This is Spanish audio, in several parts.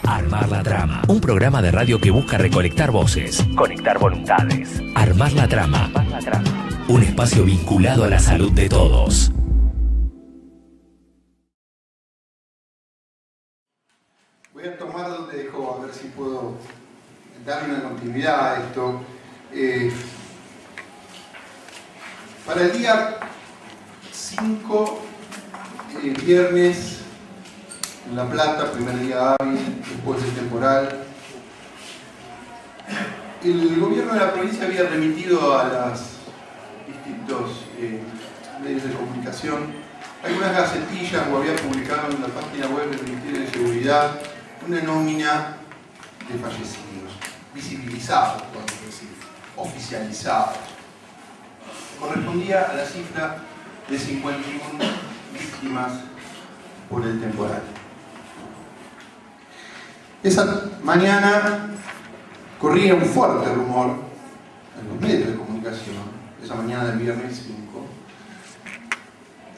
Armar la Trama, un programa de radio que busca recolectar voces, conectar voluntades. Armar la Trama, un espacio vinculado a la salud de todos. Voy a tomar donde dejó, a ver si puedo darle una continuidad a esto. Para el día 5, viernes, en La Plata, primer día hábil, después del temporal, el gobierno de la provincia había remitido a los distintos medios de comunicación algunas gacetillas, o había publicado en la página web del Ministerio de Seguridad una nómina de fallecidos, visibilizados, podemos decir, oficializados. Correspondía a la cifra de 51 víctimas por el temporal. Esa mañana corría un fuerte rumor en los medios de comunicación, esa mañana del viernes 5,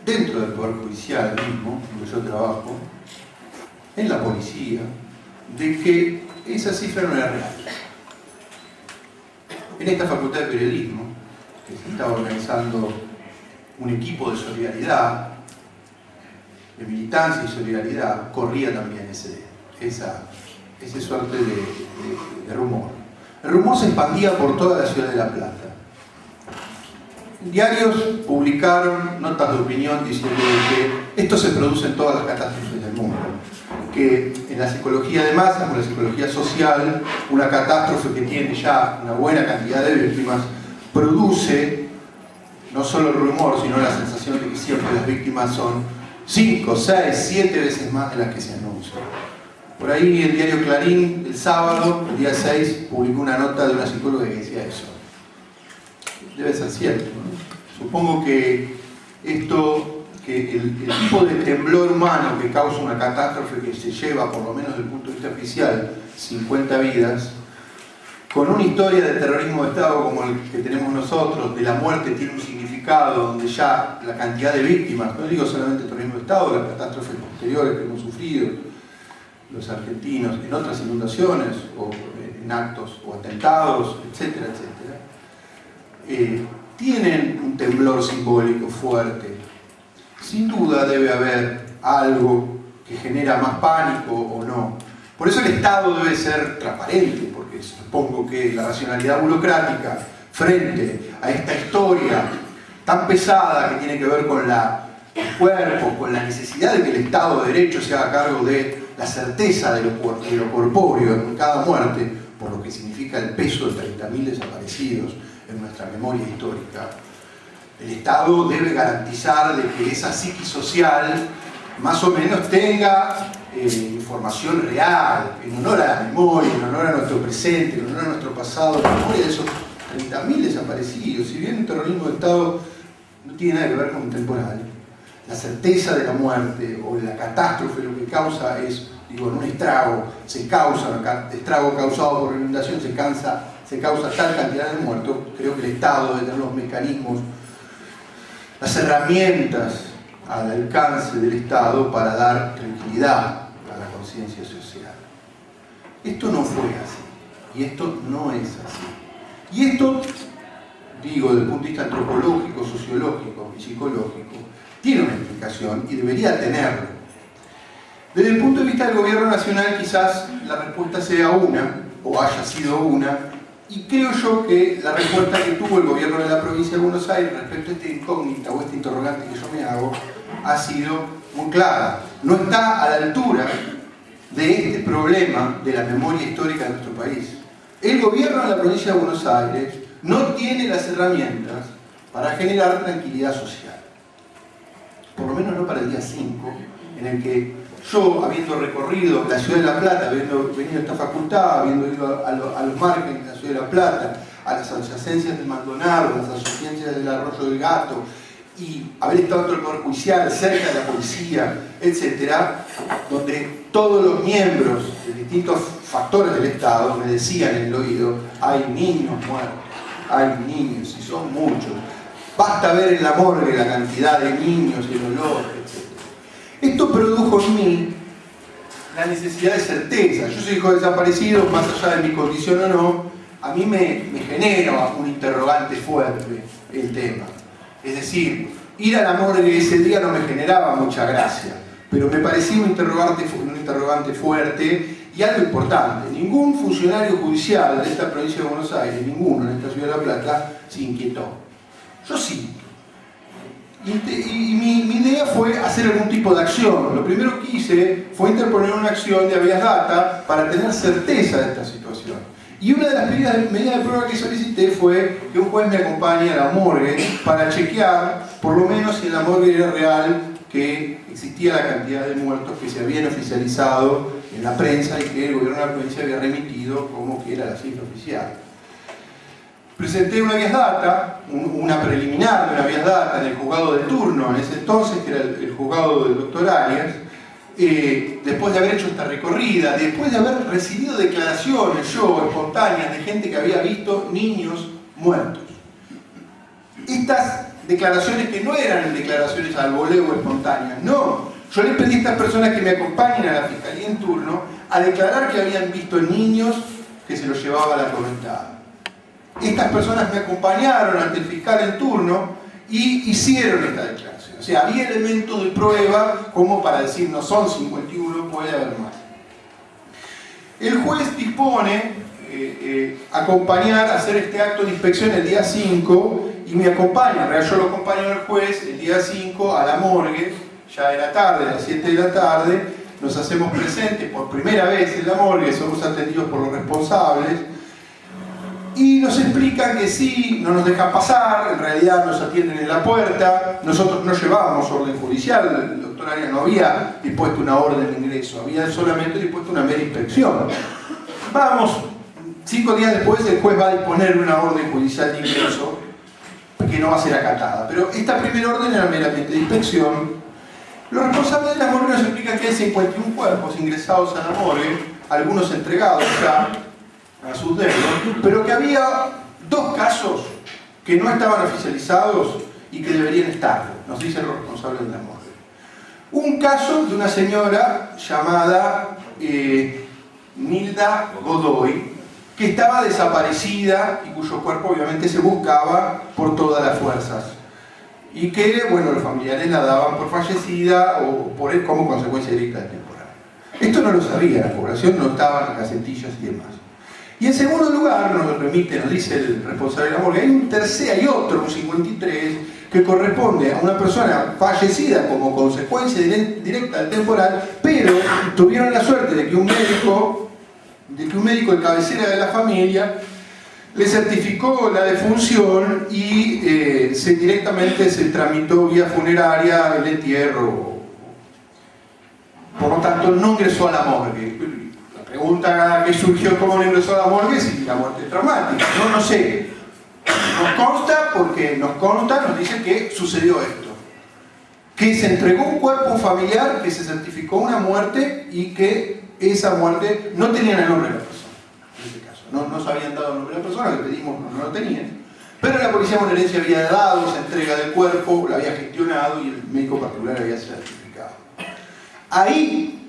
dentro del Poder Judicial mismo, donde yo trabajo, en la policía, de que esa cifra no era real. En esta Facultad de Periodismo, que se estaba organizando un equipo de solidaridad, de militancia y solidaridad, corría también ese suerte de rumor. El rumor se expandía por toda la ciudad de La Plata. Diarios publicaron notas de opinión diciendo que esto se produce en todas las catástrofes del mundo, que en la psicología de masas, en la psicología social, una catástrofe que tiene ya una buena cantidad de víctimas produce no solo el rumor, sino la sensación de que siempre las víctimas son 5, 6, 7 veces más de las que se anuncian. Por ahí el diario Clarín, el sábado, el día 6, publicó una nota de una psicóloga que decía eso. Debe ser cierto, ¿no? Supongo que esto, que el tipo de temblor humano que causa una catástrofe que se lleva, por lo menos desde el punto de vista oficial, 50 vidas, con una historia de terrorismo de Estado como el que tenemos nosotros, de la muerte tiene un significado donde ya la cantidad de víctimas, no digo solamente el terrorismo de Estado, las catástrofes posteriores que hemos sufrido, los argentinos, en otras inundaciones, o en actos o atentados, etcétera, etcétera, tienen un temblor simbólico fuerte. Sin duda debe haber algo que genera más pánico o no. Por eso el Estado debe ser transparente, porque supongo que la racionalidad burocrática frente a esta historia tan pesada que tiene que ver con el cuerpo, con la necesidad de que el Estado de Derecho se haga cargo de la certeza de lo corpóreo en cada muerte, por lo que significa el peso de 30.000 desaparecidos en nuestra memoria histórica. El Estado debe garantizar de que esa psiquis social más o menos tenga información real, en honor a la memoria, en honor a nuestro presente, en honor a nuestro pasado, en memoria de esos 30.000 desaparecidos. Si bien el terrorismo de Estado no tiene nada que ver con un temporal, la certeza de la muerte o la catástrofe lo que causa es, digo, en un estrago, se causa, un estrago causado por inundación, se causa tal cantidad de muertos. Creo que el Estado debe tener los mecanismos, las herramientas al alcance del Estado para dar tranquilidad a la conciencia social. Esto no fue así, y esto no es así. Y esto, digo, desde el punto de vista antropológico, sociológico y psicológico, tiene una explicación y debería tenerlo. Desde el punto de vista del gobierno nacional, quizás la respuesta sea una, o haya sido una, y creo yo que la respuesta que tuvo el gobierno de la provincia de Buenos Aires respecto a esta incógnita o esta interrogante que yo me hago, ha sido muy clara. No está a la altura de este problema de la memoria histórica de nuestro país. El gobierno de la provincia de Buenos Aires no tiene las herramientas para generar tranquilidad social. Por lo menos no para el día 5, en el que yo, habiendo recorrido la ciudad de La Plata, habiendo venido a esta facultad, habiendo ido a los márgenes de la ciudad de La Plata, a las adyacencias del Maldonado, a las adyacencias del Arroyo del Gato, y haber estado dentro del Poder Judicial, cerca de la policía, etcétera, donde todos los miembros de distintos factores del Estado me decían en el oído: hay niños muertos, hay niños, y son muchos. Basta ver en la morgue la cantidad de niños y el olor, etc. Esto produjo en mí la necesidad de certeza. Yo soy hijo de desaparecido, más allá de mi condición o no, a mí me genera un interrogante fuerte el tema. Es decir, ir a la morgue ese día no me generaba mucha gracia, pero me parecía un interrogante fuerte y algo importante. Ningún funcionario judicial de esta provincia de Buenos Aires, ninguno en esta ciudad de La Plata, se inquietó. Yo sí. Y mi idea fue hacer algún tipo de acción. Lo primero que hice fue interponer una acción de habeas data para tener certeza de esta situación. Y una de las medidas de prueba que solicité fue que un juez me acompañe a la morgue para chequear, por lo menos si en la morgue era real que existía la cantidad de muertos que se habían oficializado en la prensa y que el gobierno de la provincia había remitido como que era la cifra oficial. Presenté una habeas data, una preliminar de una habeas data en el juzgado de turno en ese entonces, que era el juzgado del doctor Arias, después de haber hecho esta recorrida, después de haber recibido declaraciones yo, espontáneas, de gente que había visto niños muertos. Estas declaraciones que no eran declaraciones al voleo espontáneas, no. Yo les pedí a estas personas que me acompañen a la fiscalía en turno a declarar que habían visto niños que se los llevaba la correntada. Estas personas me acompañaron ante el fiscal en turno y hicieron esta declaración. O sea, había elementos de prueba como para decir no son 51, puede haber más. El juez dispone acompañar, hacer este acto de inspección el día 5 y me acompaña, en realidad yo lo acompaño al juez el día 5 a la morgue, ya era tarde, a las 7 de la tarde, nos hacemos presentes por primera vez en la morgue, somos atendidos por los responsables y nos explican que sí, no nos dejan pasar, en realidad nos atienden en la puerta, nosotros no llevábamos orden judicial, el doctor Arias no había dispuesto una orden de ingreso, había solamente dispuesto una mera inspección. Vamos, 5 días después el juez va a disponer una orden judicial de ingreso que no va a ser acatada, pero esta primera orden era meramente de inspección. Los responsables de la morgue nos explican que hay 51 cuerpos ingresados a la morgue, algunos entregados ya a sus deudos, pero que había 2 casos que no estaban oficializados y que deberían estar, nos dicen los responsables de la morgue. Un caso de una señora llamada Nilda Godoy, que estaba desaparecida y cuyo cuerpo obviamente se buscaba por todas las fuerzas y que, bueno, los familiares la daban por fallecida o como consecuencia directa del temporal. Esto no lo sabía la población, no estaban las gacetillas y demás. Y en segundo lugar, nos dice el responsable de la morgue, hay otro, un 53, que corresponde a una persona fallecida como consecuencia directa del temporal, pero tuvieron la suerte de que un médico de cabecera de la familia le certificó la defunción y directamente se tramitó vía funeraria el entierro. Por lo tanto, no ingresó a la morgue. La pregunta que surgió, ¿cómo no ingresó a la morgue? Si la muerte es traumática. No sé. Nos consta porque nos dice que sucedió esto. Que se entregó un cuerpo a un familiar, que se certificó una muerte y que esa muerte no tenía el nombre de la persona. En este caso, no nos habían dado el nombre de la persona, le pedimos, no lo tenían. Pero la policía bonaerense había dado esa entrega del cuerpo, la había gestionado y el médico particular había certificado. Ahí,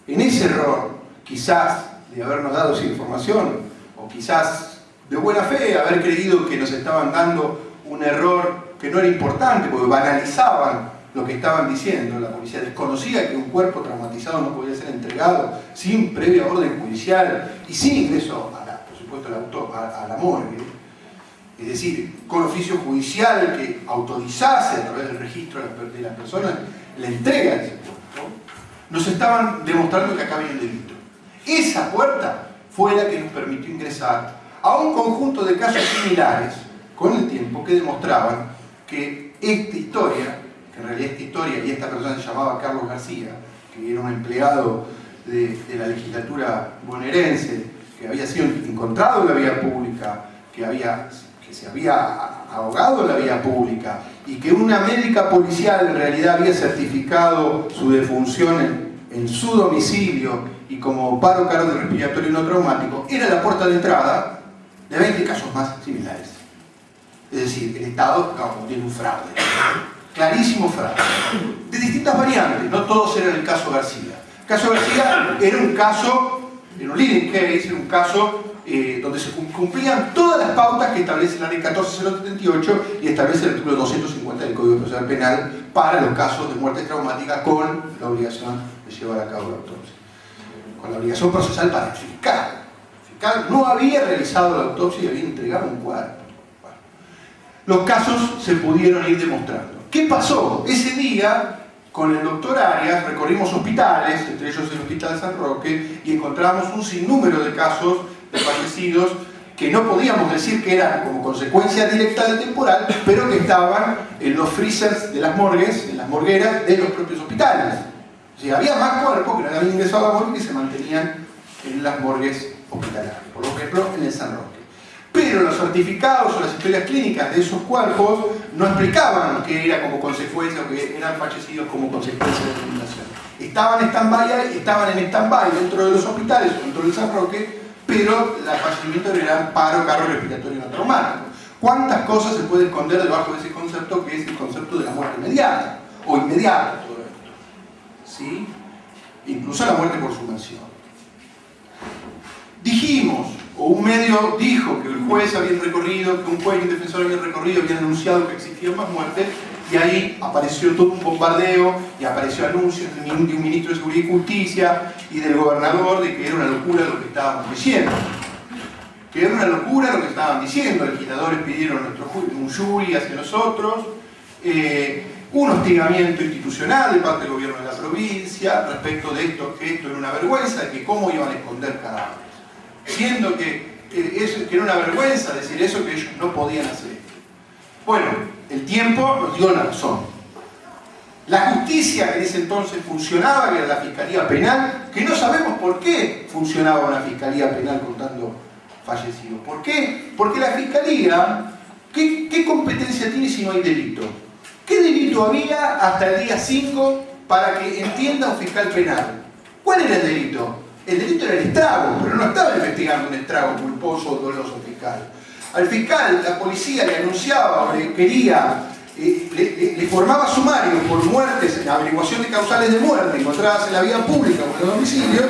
en ese error, quizás de habernos dado esa información, o quizás de buena fe, haber creído que nos estaban dando un error que no era importante, porque banalizaban lo que estaban diciendo. La policía desconocía que un cuerpo traumatizado no podía ser entregado sin previa orden judicial y sin ingreso, por supuesto, a la morgue. Es decir, con oficio judicial que autorizase a través del registro de la persona la entrega de ese cuerpo, nos estaban demostrando que acá había un delito. Esa puerta fue la que nos permitió ingresar a un conjunto de casos similares con el tiempo que demostraban que esta historia, que en realidad esta historia y esta persona se llamaba Carlos García, que era un empleado de la legislatura bonaerense, que había sido encontrado en la vía pública, que se había ahogado en la vía pública y que una médica policial en realidad había certificado su defunción en su domicilio y como paro cardiorrespiratorio no traumático, era la puerta de entrada de 20 casos más similares. Es decir, el Estado tiene un fraude, clarísimo fraude, de distintas variantes, no todos eran el caso García, El caso García era un caso, era un leading case, era un caso donde se cumplían todas las pautas que establece la ley 14078 y establece el artículo 250 del Código Procesal Penal para los casos de muerte traumática con la obligación de llevar a cabo la autopsia. Con la obligación procesal para el fiscal. El fiscal no había realizado la autopsia y había entregado un cuerpo. Bueno, los casos se pudieron ir demostrando. ¿Qué pasó? Ese día, con el doctor Arias, recorrimos hospitales, entre ellos el Hospital San Roque, y encontramos un sinnúmero de casos de fallecidos que no podíamos decir que eran como consecuencia directa del temporal, pero que estaban en los freezers de las morgues, en las morgueras de los propios hospitales. O sea, había más cuerpos que no habían ingresado a la morgue que se mantenían en las morgues hospitalarias, por ejemplo en el San Roque. Pero los certificados o las historias clínicas de esos cuerpos no explicaban que era como consecuencia o que eran fallecidos como consecuencia de la inundación. Estaban en stand-by dentro de los hospitales o dentro del San Roque, pero el fallecimiento era paro cardiorrespiratorio no traumático. ¿Cuántas cosas se puede esconder debajo de ese concepto que es el concepto de la muerte inmediata o inmediata todo esto? ¿Sí? Incluso la muerte por sumersión. Dijimos, o un medio dijo que el juez había recorrido, que un juez y un defensor habían recorrido, habían anunciado que existían más muertes, y ahí apareció todo un bombardeo y apareció anuncios de un ministro de Seguridad y Justicia y del gobernador de que era una locura lo que estábamos diciendo. Que era una locura lo que estaban diciendo. Legisladores pidieron un jury hacia nosotros, un hostigamiento institucional de parte del gobierno de la provincia respecto de esto, que esto era una vergüenza, de que cómo iban a esconder cadáveres. Siendo que era una vergüenza decir eso, que ellos no podían hacer. Bueno, el tiempo nos dio la razón. La justicia que en ese entonces funcionaba, que era la Fiscalía Penal, que no sabemos por qué funcionaba una Fiscalía Penal contando fallecidos. ¿Por qué? Porque la Fiscalía, ¿qué competencia tiene si no hay delito? ¿Qué delito había hasta el día 5 para que entienda un fiscal penal? ¿Cuál era el delito? El delito era el estrago, pero no estaba investigando un estrago culposo o doloso fiscal. Al fiscal, la policía le anunciaba o le quería, le formaba sumario por muertes, en averiguación de causales de muerte encontradas en la vía pública o en el domicilio,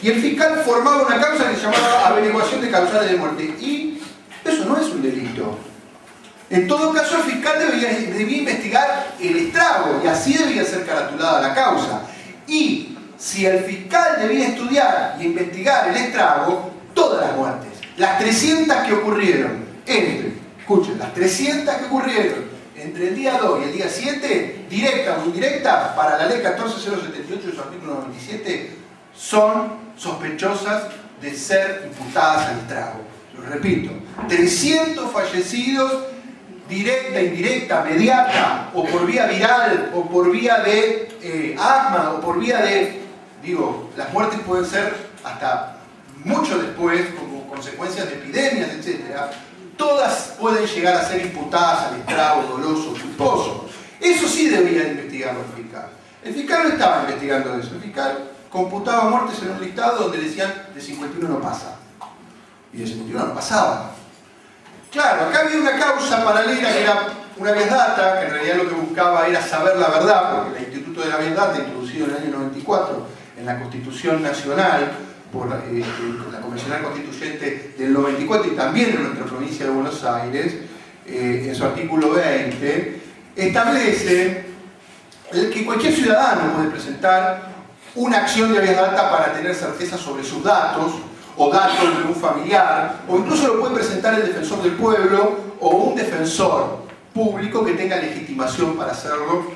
y el fiscal formaba una causa que se llamaba averiguación de causales de muerte. Y eso no es un delito. En todo caso, el fiscal debía investigar el estrago y así debía ser caratulada la causa. Y si el fiscal debía estudiar y investigar el estrago, todas las muertes, las 300 que ocurrieron las 300 que ocurrieron entre el día 2 y el día 7, directa o indirecta, para la ley 14078 de su artículo 97, son sospechosas de ser imputadas al estrago. Lo repito, 300 fallecidos, directa, indirecta, mediata, o por vía viral, o por vía de asma, o por vía de... Digo, las muertes pueden ser hasta mucho después, como consecuencias de epidemias, etc. Todas pueden llegar a ser imputadas al estrago doloso, culposo. Eso sí debía investigarlo el fiscal. El fiscal no estaba investigando eso. El fiscal computaba muertes en un listado donde decían de 51 no pasa. Y de 51 no pasaba. Claro, acá había una causa paralela que era una habeas data, que en realidad lo que buscaba era saber la verdad, porque el Instituto de la Habeas Data, introducido en el año 94 en la Constitución Nacional, por la Convencional Constituyente del 94 y también en nuestra provincia de Buenos Aires, en su artículo 20, establece que cualquier ciudadano puede presentar una acción de habeas data para tener certeza sobre sus datos, o datos de un familiar, o incluso lo puede presentar el defensor del pueblo o un defensor público que tenga legitimación para hacerlo,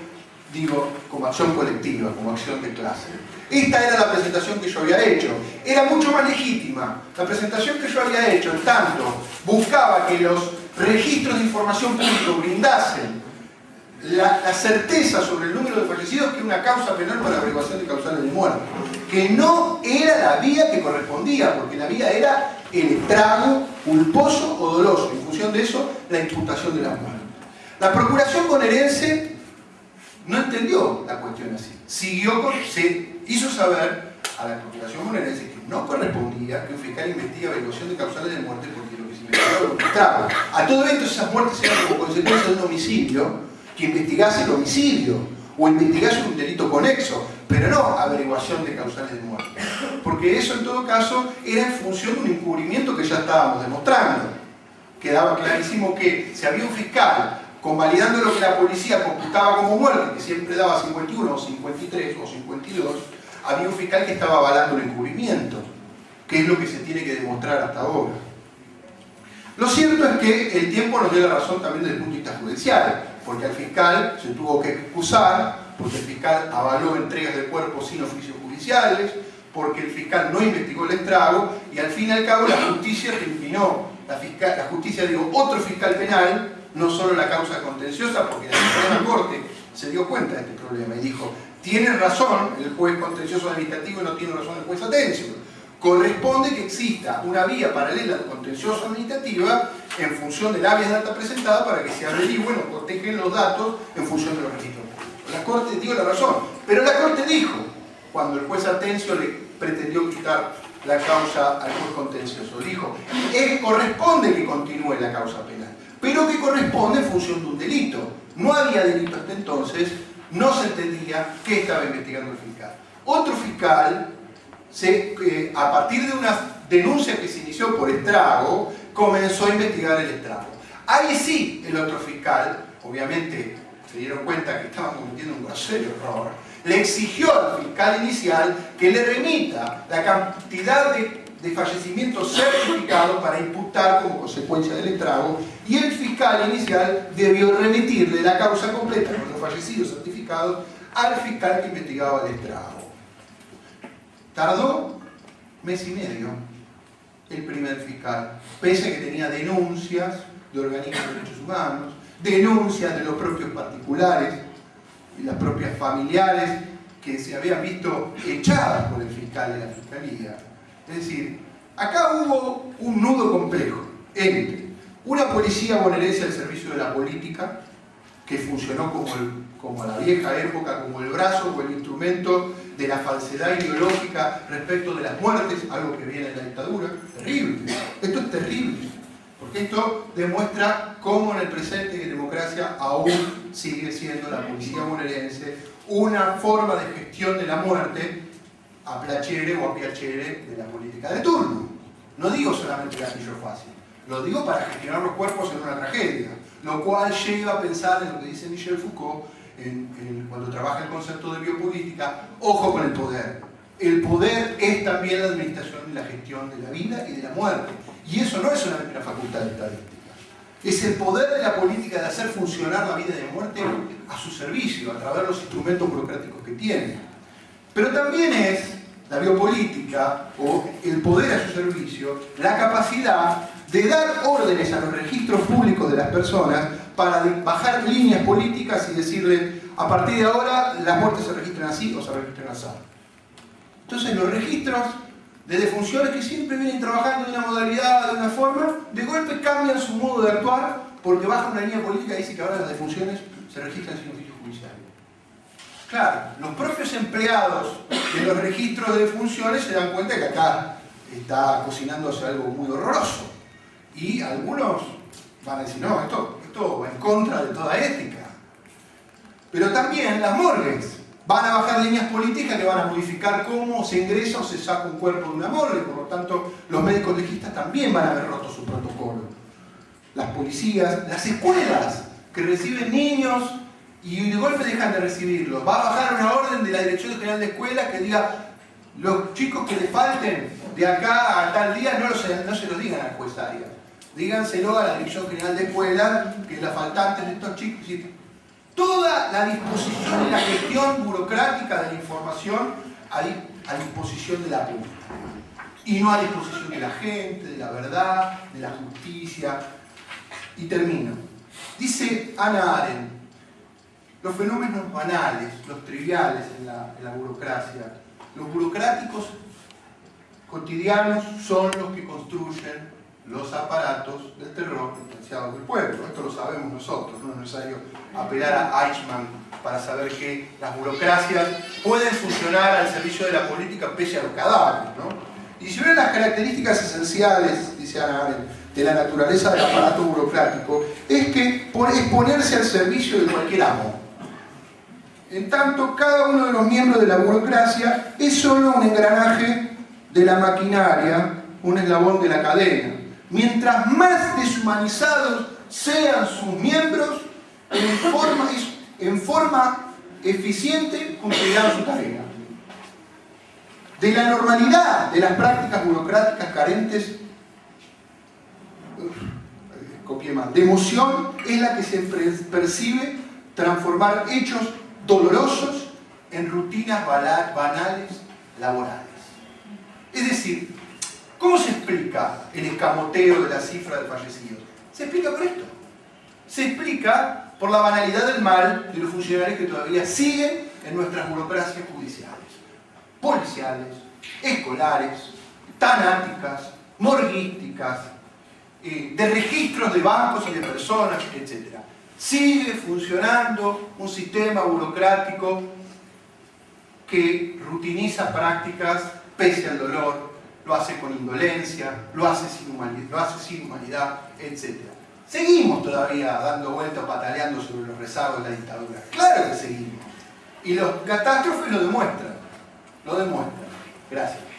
digo, como acción colectiva, como acción de clase. Esta era la presentación que yo había hecho. Era mucho más legítima. La presentación que yo había hecho, en tanto, buscaba que los registros de información pública brindasen la certeza sobre el número de fallecidos que una causa penal para la averiguación de causales de muerte. Que no era la vía que correspondía, porque la vía era el estrago culposo o doloso. En función de eso, la imputación de la muerte. La procuración bonaerense no entendió la cuestión así. Se hizo saber a la procuración bonaerense que no correspondía que un fiscal investigue averiguación de causales de muerte porque lo que se investigaba era un estrago. A todo esto, esas muertes eran como consecuencia de un homicidio, que investigase el homicidio o investigase un delito conexo. pero no averiguación de causales de muerte. Porque eso en todo caso era en función de un encubrimiento que ya estábamos demostrando. Quedaba clarísimo que si había un fiscal convalidando lo que la policía computaba como muerte, que siempre daba 51 o 53 o 52, había un fiscal que estaba avalando el encubrimiento, que es lo que se tiene que demostrar hasta ahora. Lo cierto es que el tiempo nos dio la razón también desde el punto de vista judicial, porque al fiscal se tuvo que excusar, porque el fiscal avaló entregas de cuerpos sin oficios judiciales, porque el fiscal no investigó el estrago, y al fin y al cabo la justicia terminó, la justicia, otro fiscal penal, no solo la causa contenciosa, porque la Suprema Corte se dio cuenta de este problema y dijo, tiene razón el juez contencioso administrativo y no tiene razón el juez Atencio. Corresponde que exista una vía paralela de contencioso administrativa en función del habeas data presentada para que se averigüen o cotejen los datos en función de los registros públicos. La Corte dio la razón, pero la Corte dijo, cuando el juez Atencio le pretendió quitar la causa al juez contencioso, dijo, corresponde que continúe la causa penal, pero que corresponde en función de un delito. No había delito hasta entonces, no se entendía qué estaba investigando el fiscal. Otro fiscal, a partir de una denuncia que se inició por estrago, comenzó a investigar el estrago. Ahí sí, el otro fiscal, obviamente se dieron cuenta que estaban cometiendo un grosero error, le exigió al fiscal inicial que le remita la cantidad de fallecimientos certificados para imputar como consecuencia del estrago, y el fiscal inicial debió remitirle la causa completa con los fallecidos certificados al fiscal que investigaba el estrago. Tardó mes y medio el primer fiscal, pese a que tenía denuncias de organismos de derechos humanos, denuncias de los propios particulares y las propias familiares que se habían visto echadas por el fiscal de la fiscalía. Es decir, acá hubo un nudo complejo entre una policía bonaerense al servicio de la política, que funcionó como la vieja época, como el brazo o el instrumento de la falsedad ideológica respecto de las muertes, algo que viene de la dictadura. Terrible, esto es terrible, porque esto demuestra cómo en el presente de democracia aún sigue siendo la policía bonaerense una forma de gestión de la muerte a placere o a piacere de la política de turno. No digo solamente gatillo fácil, lo digo para gestionar los cuerpos en una tragedia, lo cual lleva a pensar en lo que dice Michel Foucault cuando trabaja el concepto de biopolítica: ojo con el poder. El poder es también la administración y la gestión de la vida y de la muerte. Y eso no es solamente una facultad de estadística. Es el poder de la política de hacer funcionar la vida y la muerte a su servicio, a través de los instrumentos burocráticos que tiene. Pero también es la biopolítica, o el poder a su servicio, la capacidad de dar órdenes a los registros públicos de las personas para bajar líneas políticas y decirle: a partir de ahora las muertes se registran así o se registran así. Entonces los registros de defunciones que siempre vienen trabajando de una modalidad, de una forma, de golpe cambian su modo de actuar porque baja una línea política y dice que ahora las defunciones se registran sin oficio judicial. Claro, los propios empleados de los registros de defunciones se dan cuenta que acá está cocinándose algo muy horroroso. Y algunos van a decir: no, esto va en contra de toda ética. Pero también las morgues van a bajar líneas políticas que van a modificar cómo se ingresa o se saca un cuerpo de una morgue. Por lo tanto, los médicos legistas también van a haber roto su protocolo. Las policías, las escuelas que reciben niños y de golpe dejan de recibirlos. Va a bajar una orden de la Dirección General de Escuelas que diga: los chicos que le falten de acá a tal día no se los digan al juez Arias. Díganselo a la Dirección General de Escuelas, que es la faltante de estos chicos. Toda la disposición y la gestión burocrática de la información a disposición de la pública. Y no a disposición de la gente, de la verdad, de la justicia. Y termino. Dice Hannah Arendt: los fenómenos banales, los triviales en la burocracia, los burocráticos cotidianos son los que construyen los aparatos del terror potenciados del pueblo. Esto lo sabemos nosotros, no es necesario apelar a Eichmann para saber que las burocracias pueden funcionar al servicio de la política pese a los cadáveres, ¿no? Y si ven las características esenciales, dice Hannah Arendt, de la naturaleza del aparato burocrático, es que es ponerse al servicio de cualquier amo. En tanto, cada uno de los miembros de la burocracia es solo un engranaje de la maquinaria, un eslabón de la cadena. Mientras más deshumanizados sean sus miembros, en forma eficiente cumplirán su tarea. De la normalidad de las prácticas burocráticas carentes de emoción es la que se percibe transformar hechos dolorosos en rutinas banales laborales. Es decir, ¿cómo se explica el escamoteo de la cifra de fallecidos? Se explica por esto. Se explica por la banalidad del mal de los funcionarios que todavía siguen en nuestras burocracias judiciales, policiales, escolares, tanáticas, morguísticas, de registros de bancos y de personas, etc. Sigue funcionando un sistema burocrático que rutiniza prácticas pese al dolor, lo hace con indolencia, lo hace sin humanidad, etc. Seguimos todavía dando vueltas, pataleando sobre los rezagos de la dictadura. Claro que seguimos. Y los catástrofes lo demuestran. Lo demuestran. Gracias.